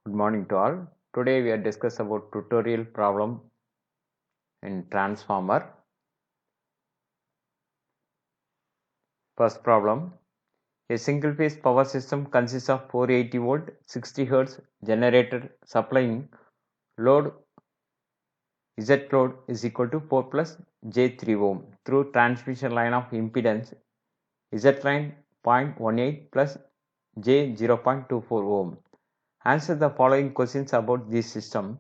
Good morning to all. Today we are discuss about tutorial problem in transformer. First problem. A single phase power system consists of 480 volt 60 Hz generator supplying load Z load is equal to 4 plus J3 ohm through transmission line of impedance Z line 0.18 plus J 0.24 ohm. Answer the following questions about this system.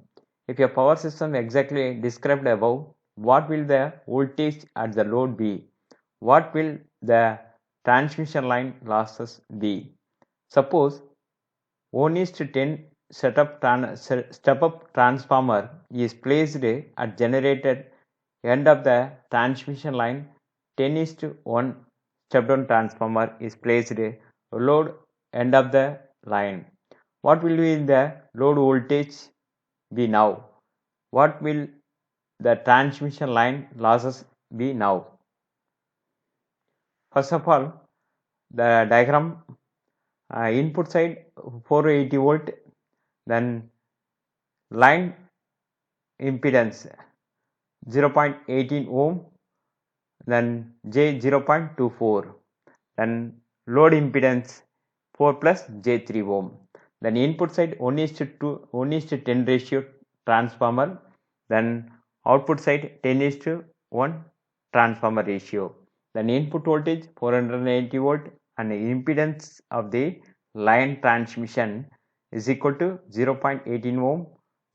If a power system exactly described above, what will the voltage at the load be? What will the transmission line losses be? Suppose 1:10 step-up transformer is placed at generated end of the transmission line. 10:1 step-down transformer is placed load end of the line. What will be the load voltage be now? What will the transmission line losses be now? First of all, the diagram input side 480 volt, then line impedance 0.18 ohm, then J 0.24, then load impedance 4 plus J3 ohm. Then input side 1:10 ratio transformer, then output side 10:1 transformer ratio. Then input voltage 480 volt and the impedance of the line transmission is equal to 0.18 ohm,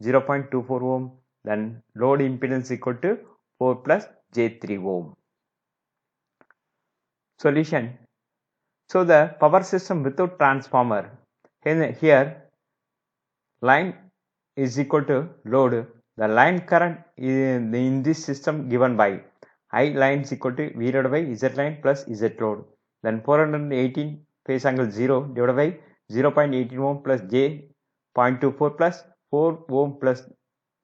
0.24 ohm, then load impedance equal to 4 plus J3 ohm. Solution. So the power system without transformer, here line is equal to load. The line current in this system given by I line is equal to V divided by Z line plus Z load. Then 418 phase angle 0 divided by 0.18 ohm plus J 0.24 plus 4 ohm plus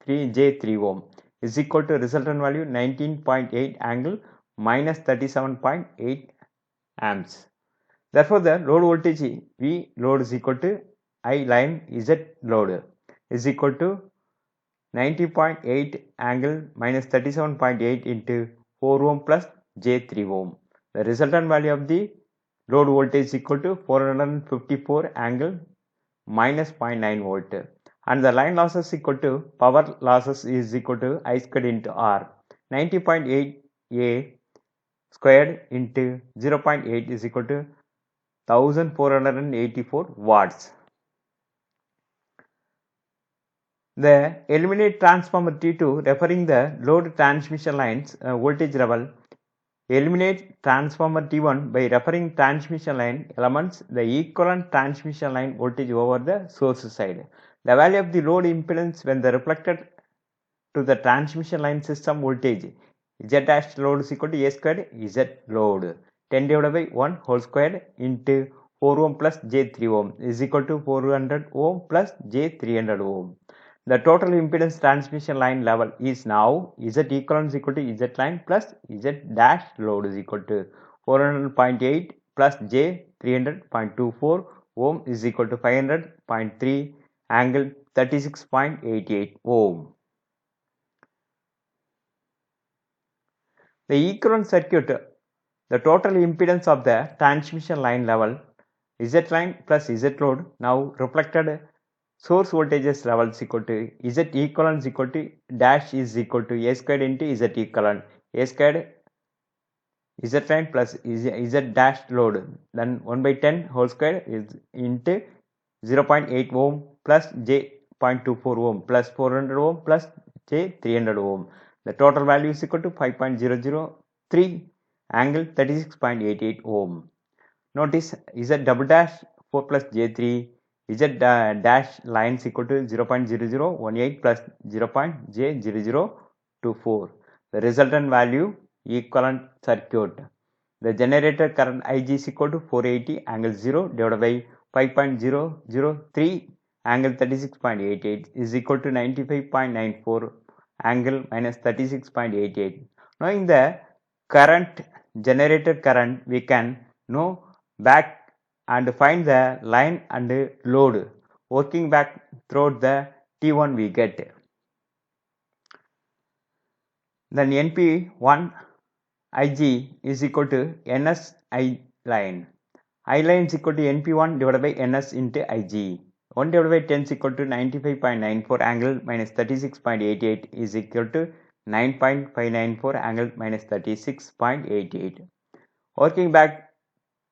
3 ohm is equal to resultant value 19.8 angle minus 37.8 amps. Therefore, the load voltage V load is equal to I line Z load is equal to 90.8 angle minus 37.8 into 4 ohm plus J3 ohm. The resultant value of the load voltage is equal to 454 angle minus 0.9 volt. And the line losses equal to power losses is equal to I squared into R. 90.8 A squared into 0.8 is equal to 1484 watts. The eliminate transformer T2 referring the load transmission lines voltage level. Eliminate transformer T1 by referring transmission line elements the equivalent transmission line voltage over the source side. The value of the load impedance when the reflected to the transmission line system voltage Z dash load is equal to A squared Z load 10 divided by 1 whole squared into 4 ohm plus J 3 ohm is equal to 400 ohm plus J 300 ohm. The total impedance transmission line level is now Z equivalent is equal to Z line plus Z dash load is equal to 400.8 plus J 300.24 ohm is equal to 500.3 angle 36.88 ohm. The equivalent circuit, the total impedance of the transmission line level Z line plus Z load now reflected source voltages level is equal to Z equivalent is equal to dash is equal to A squared into Z equivalent. A squared Z line plus Z dash load, then 1 by 10 whole square is into 0.8 ohm plus J 0.24 ohm plus 400 ohm plus J 300 ohm. The total value is equal to 5.003 angle 36.88 ohm. Notice Z double dash 4 plus J3 Z dash line is equal to 0.0018 plus 0.J0024. The resultant value equivalent circuit. The generator current Ig is equal to 480 angle 0 divided by 5.003 angle 36.88 is equal to 95.94 angle minus 36.88. Knowing the current generator current, we can know back and find the line and load working back through the T1 we get. Then NP1 Ig is equal to NS I line. I line is equal to NP1 divided by NS into Ig. 1 divided by 10 is equal to 95.94 angle minus 36.88 is equal to 9.594 angle minus 36.88. Working back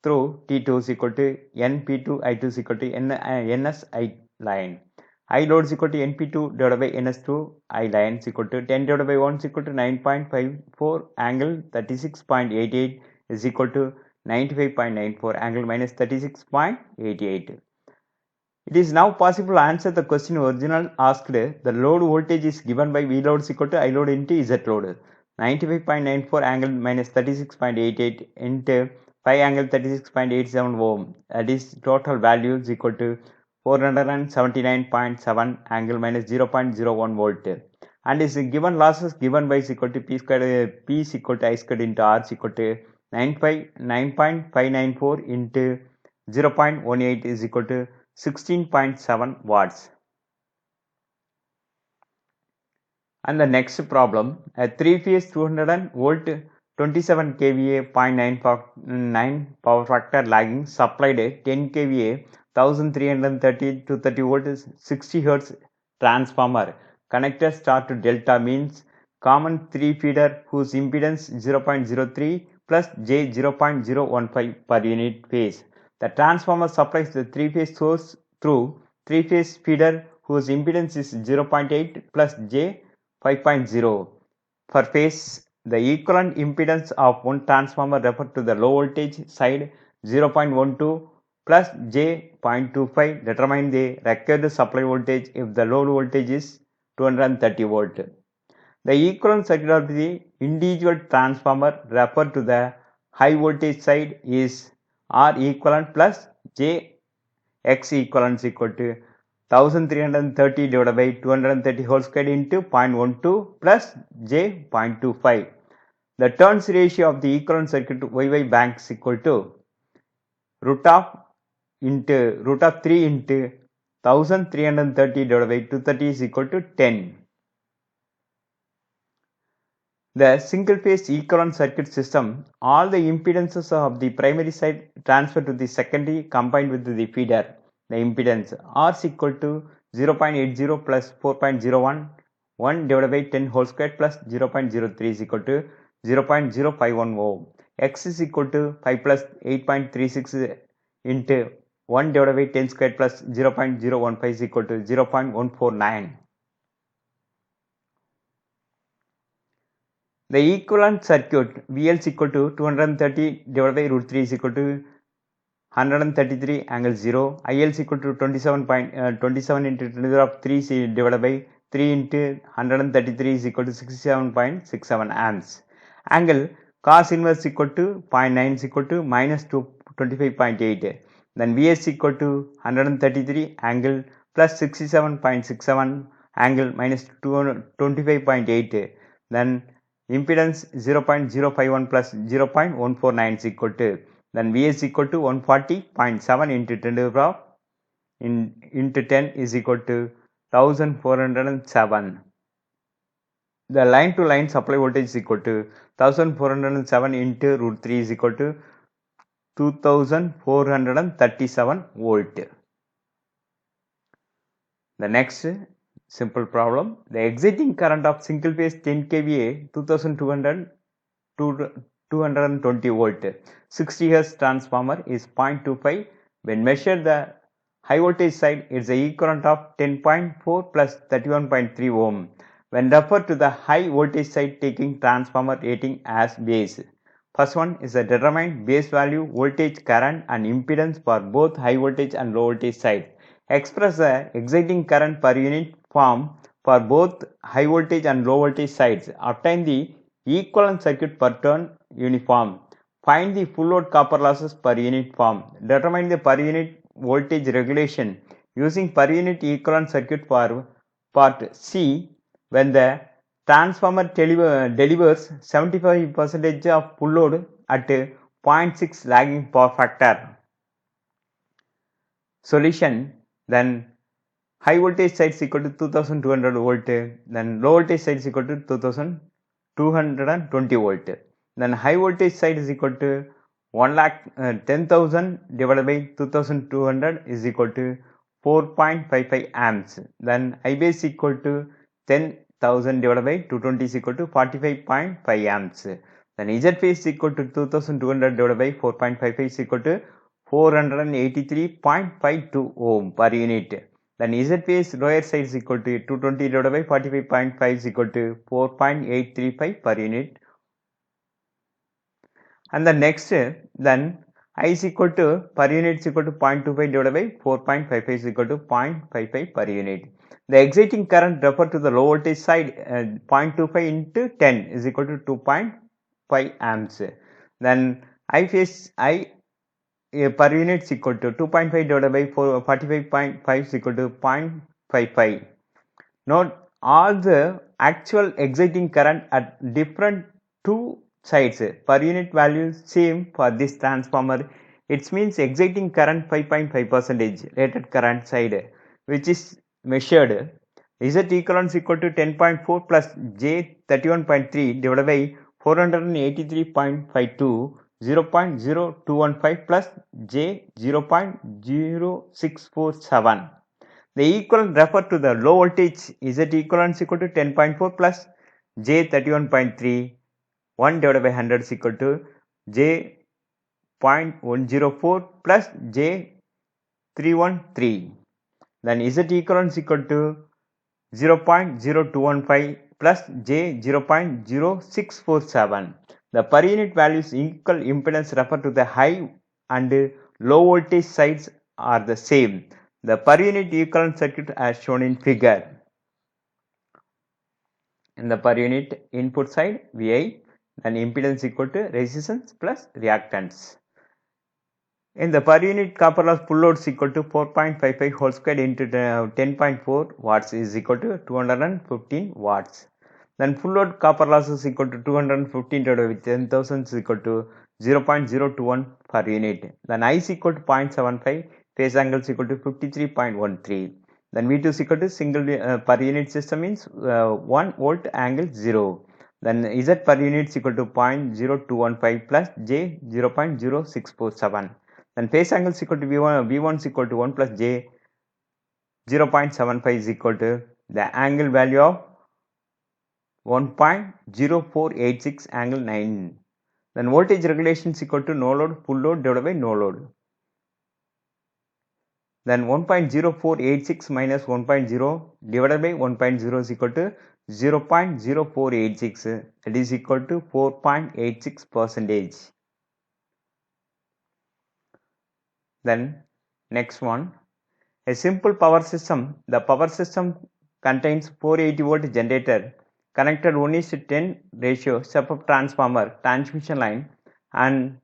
through T2 is equal to NP2 I2 is equal to NS I line. I load is equal to NP2 divided by NS2 I line is equal to 10 divided by 1 is equal to 9.54 angle 36.88 is equal to 95.94 angle minus 36.88. It is now possible to answer the question original asked. The load voltage is given by V load is equal to I load into Z load. 95.94 angle minus 36.88 into 5 angle 36.87 ohm. That is total value is equal to 479.7 angle minus 0.01 volt. And is given losses given by is equal to P squared, P is equal to I squared into R is equal to 9.594 into 0.18 is equal to 16.7 watts. And the next problem, a 3-phase 200 volt 27 kVA 0.9 power factor lagging supplied a 10 kVA 1330 to 30 volt 60 Hz transformer connected star to delta means common 3 feeder whose impedance 0.03 plus J 0.015 per unit phase. The transformer supplies the 3-phase source through 3-phase feeder whose impedance is 0.8 plus J 5.0 per phase. The equivalent impedance of one transformer referred to the low voltage side 0.12 plus J 0.25 determine the required supply voltage if the load voltage is 230 volt. The equivalent circuit of the individual transformer referred to the high voltage side is R equivalent plus J X equivalent is equal to 1330 divided by 230 whole squared into 0.12 plus J 0.25. The turns ratio of the equivalent circuit YY bank is equal to root of 3 into 1330 divided by 230 is equal to 10. The single phase equivalent circuit system, all the impedances of the primary side transfer to the secondary combined with the feeder. The impedance R is equal to 0.80 plus 4.01 1 divided by 10 whole square plus 0.03 is equal to 0.051 ohm. X is equal to 5 plus 8.36 into 1 divided by 10 square plus 0.015 is equal to 0.149. The equivalent circuit VL is equal to 230 divided by root 3 is equal to 133 angle 0. IL is equal to 27 into 10 to the power of 3 divided by 3 into 133 is equal to 67.67 amps. Angle cos inverse equal to 0.9 is equal to minus 25.8. Then VS equal to 133 angle plus 67.67 angle minus 25.8. Then impedance 0.051 plus 0.149 is equal to, then Vs equal to 140.7 into 10 to the power into 10 is equal to 1407. The line to line supply voltage is equal to 1407 into root 3 is equal to 2437 volt. The next simple problem, the exciting current of single phase 10 kVA 2200 to 220 volt 60 Hz transformer is 0.25. When measured the high voltage side, it is the equivalent of 10.4 plus 31.3 ohm. When referred to the high voltage side, taking transformer rating as base. First one is the determine base value, voltage, current and impedance for both high voltage and low voltage sides. Express the exciting current per unit form for both high voltage and low voltage sides. Obtain the equivalent circuit per turn uniform. Find the full load copper losses per unit form. Determine the per unit voltage regulation using per unit equivalent circuit for part C when the transformer delivers 75% of full load at 0.6 lagging power factor. Solution, then high voltage side is equal to 2200 volt, then low voltage side is equal to 2220 volt. Then high voltage side is equal to 10,000 divided by 2200 is equal to 4.55 amps. Then I base equal to 10,000 divided by 220 is equal to 45.5 amps. Then Z phase is equal to 2200 divided by 4.55 is equal to 483.52 ohm per unit. Then Z phase lower side is equal to 220 divided by 45.5 is equal to 4.835 per unit. And the next, then I is equal to per unit is equal to 0.25 divided by 4.55 is equal to 0.55 per unit. The exciting current referred to the low voltage side 0.25 into 10 is equal to 2.5 amps. Then I phase I per unit is equal to 2.5 divided by 45.5 is equal to 0.55. Note all the actual exciting current at different two sides per unit value same for this transformer. It means exciting current 5.5% rated current side, which is measured Z equivalent is equal to 10.4 plus J 31.3 divided by 483.52 0.0215 plus J 0.0647. The equivalent refer to the low voltage Z equivalent is equal to 10.4 plus J 31.3 1 divided by 100 is equal to J 0.104 plus J 313. Then Z equivalent is equal to 0.0215 plus J 0.0647. The per unit values equal impedance refer to the high and low voltage sides are the same. The per unit equivalent circuit as shown in figure. In the per unit input side Vi, then impedance equal to resistance plus reactance. In the per unit copper loss full load is equal to 4.55 whole squared into 10.4 watts is equal to 215 watts. Then full load copper loss is equal to 215 divided with 10,000 is equal to 0.021 per unit. Then I is equal to 0.75, phase angle is equal to 53.13. Then V2 is equal to single per unit system means 1 volt angle 0. Then Z per unit is equal to 0.0215 plus J 0.0647. Then phase angle is equal to V1 is equal to 1 plus J 0.75 is equal to the angle value of 1.0486 angle 9. Then voltage regulation is equal to no load full load divided by no load. Then 1.0486 minus 1.0 divided by 1.0 is equal to 0.0486, that is equal to 4.86%. Then next one, a simple power system. The power system contains 480 volt generator connected 1:10 ratio step-up transformer transmission line and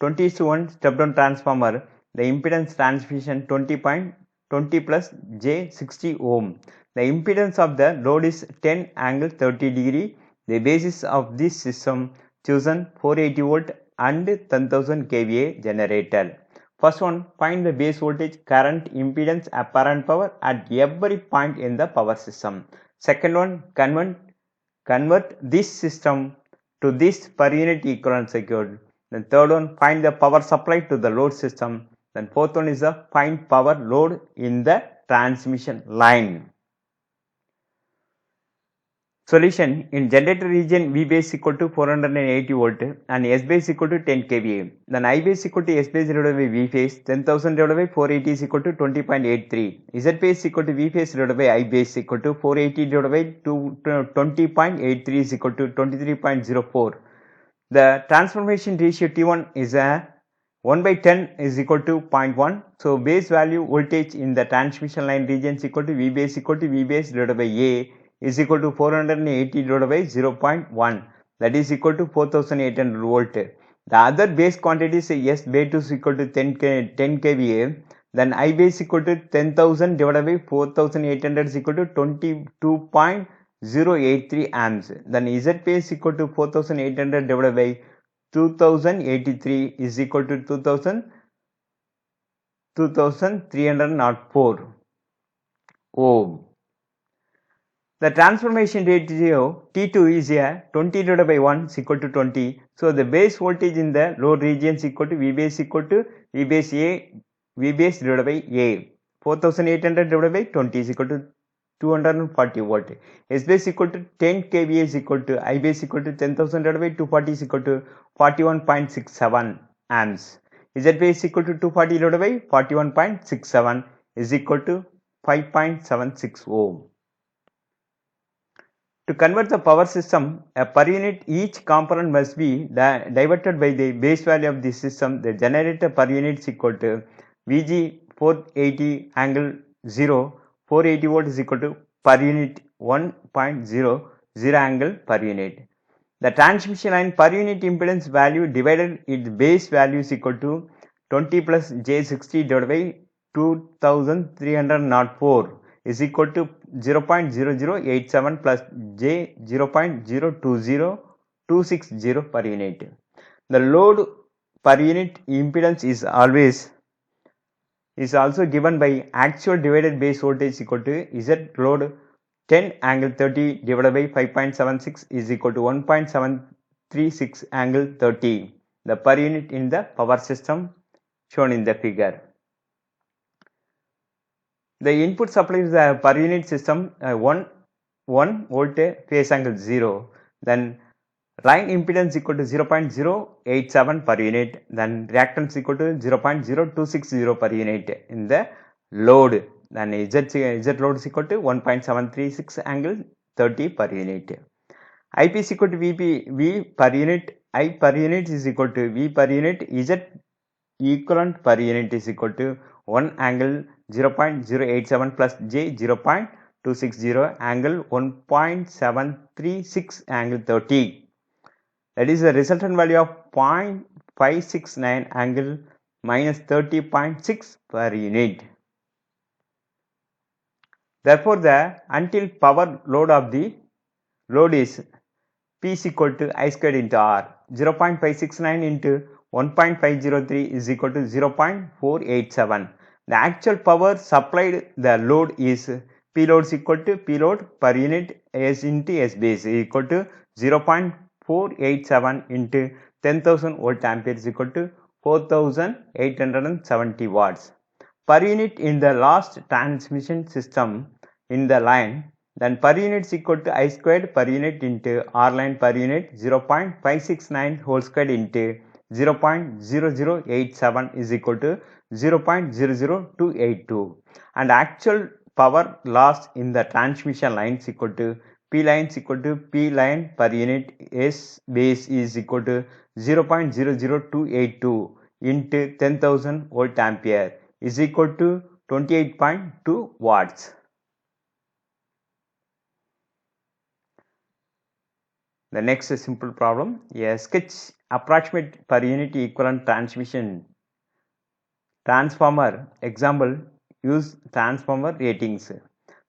20:1 step-down transformer. The impedance transmission 20.20 plus J 60 ohm. The impedance of the load is 10 angle 30 degree. The basis of this system chosen 480 volt and 10,000 kVA generator. First one, find the base voltage, current, impedance, apparent power at every point in the power system. Second one, convert this system to this per unit equivalent circuit. Then third one, find the power supply to the load system. Then fourth one is the find power load in the transmission line. Solution, in generator region V base equal to 480 volt and S base equal to 10 kVA. Then I base equal to S base divided by V phase, 10,000 divided by 480 is equal to 20.83. Z base equal to V phase divided by I base equal to 480 divided by 20.83 is equal to 23.04. The transformation ratio T1 is a 1 by 10 is equal to 0.1. So base value voltage in the transmission line region is equal to V base equal to V base divided by A is equal to 480 divided by 0.1, that is equal to 4800 volt. The other base quantities S base is equal to 10 kVA, then I base equal to 10,000 divided by 4800 is equal to 22.083 amps. Then Z base equal to 4800 divided by 2083 is equal to 2304 ohm. The transformation ratio T2 is a 20 divided by 1 is equal to 20. So the base voltage in the load region is equal to V base A, V base divided by A. 4800 divided by 20 is equal to 240 volt. S base equal to 10 kVA is equal to I base equal to 10,000 divided by 240 is equal to 41.67 amps. Z base equal to 240 divided by 41.67 is equal to 5.76 ohm. To convert the power system, per unit each component must be diverted by the base value of the system. The generator per unit is equal to Vg 480 angle 0, 480 volt is equal to per unit 1.00 angle per unit. The transmission line per unit impedance value divided its base value is equal to 20 plus J60 divided by 2304 is equal to 0.0087 plus J 0.020260 per unit. The load per unit impedance is also given by actual divided base voltage equal to Z load 10 angle 30 divided by 5.76 is equal to 1.736 angle 30. The per unit in the power system shown in the figure. The input supply is a per unit system 1 volt phase angle 0. Then line impedance equal to 0.087 per unit. Then reactance equal to 0.0260 per unit in the load. Then Z load is equal to 1.736 angle 30 per unit. IP is equal to V per unit. I per unit is equal to V per unit. Z equivalent per unit is equal to 1 angle 0.087 plus J 0.260 angle 1.736 angle 30. That is the resultant value of 0.569 angle minus 30.6 per unit. Therefore, the until power load of the load is P is equal to I squared into R. 0.569 into 1.503 is equal to 0.487. The actual power supplied the load is P load is equal to P load per unit S into S base equal to 0.487 into 10,000 volt ampere is equal to 4,870 watts. Per unit in the last transmission system in the line, then per unit is equal to I squared per unit into R line per unit 0.569 whole squared into 0.0087 is equal to 0.00282, and actual power loss in the transmission line is equal to P line is equal to P line per unit S base is equal to 0.00282 into 10,000 volt ampere is equal to 28.2 watts. The next simple problem, a sketch approximate per unit equivalent transmission transformer. Example, use transformer ratings.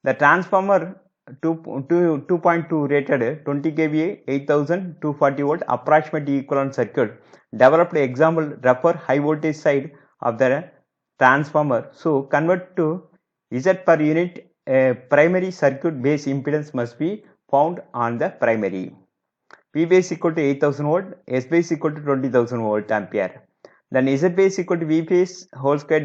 The transformer 2.2 rated 20 kVA 8240 volt approximate equivalent circuit developed. Example, refer high voltage side of the transformer. So convert to Z per unit. A primary circuit base impedance must be found on the primary. P base equal to 8000 volt, S base equal to 20,000 volt ampere. Then Z base equal to V base whole square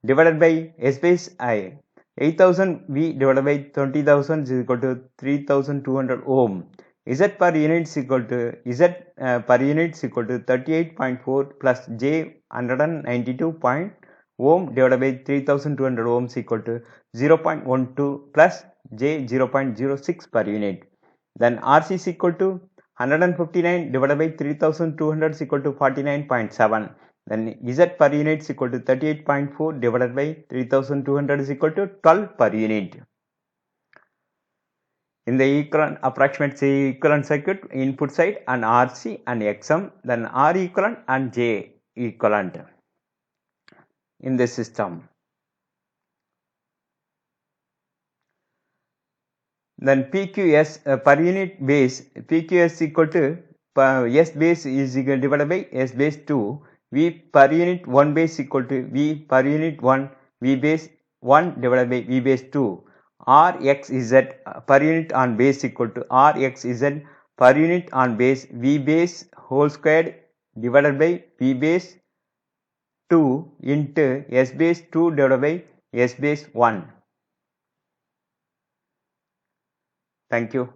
divided by S base I. 8000 V divided by 20,000 is equal to 3200 ohm. Z per unit is equal to 38.4 plus J 192 ohm divided by 3200 ohms equal to 0.12 plus J 0.06 per unit. Then RC is equal to 159 divided by 3200 is equal to 49.7. Then Z per unit is equal to 38.4 divided by 3200 is equal to 12 per unit. In the equivalent approximate equivalent circuit, input side and RC and XM, then R equivalent and J equivalent in the system. Then PQS per unit base, PQS equal to S base is equal divided by S base 2, V per unit 1 base equal to V per unit 1, V base 1 divided by V base 2. Rxz per unit on base equal to Rxz per unit on base V base whole squared divided by V base 2 into S base 2 divided by S base 1. Thank you.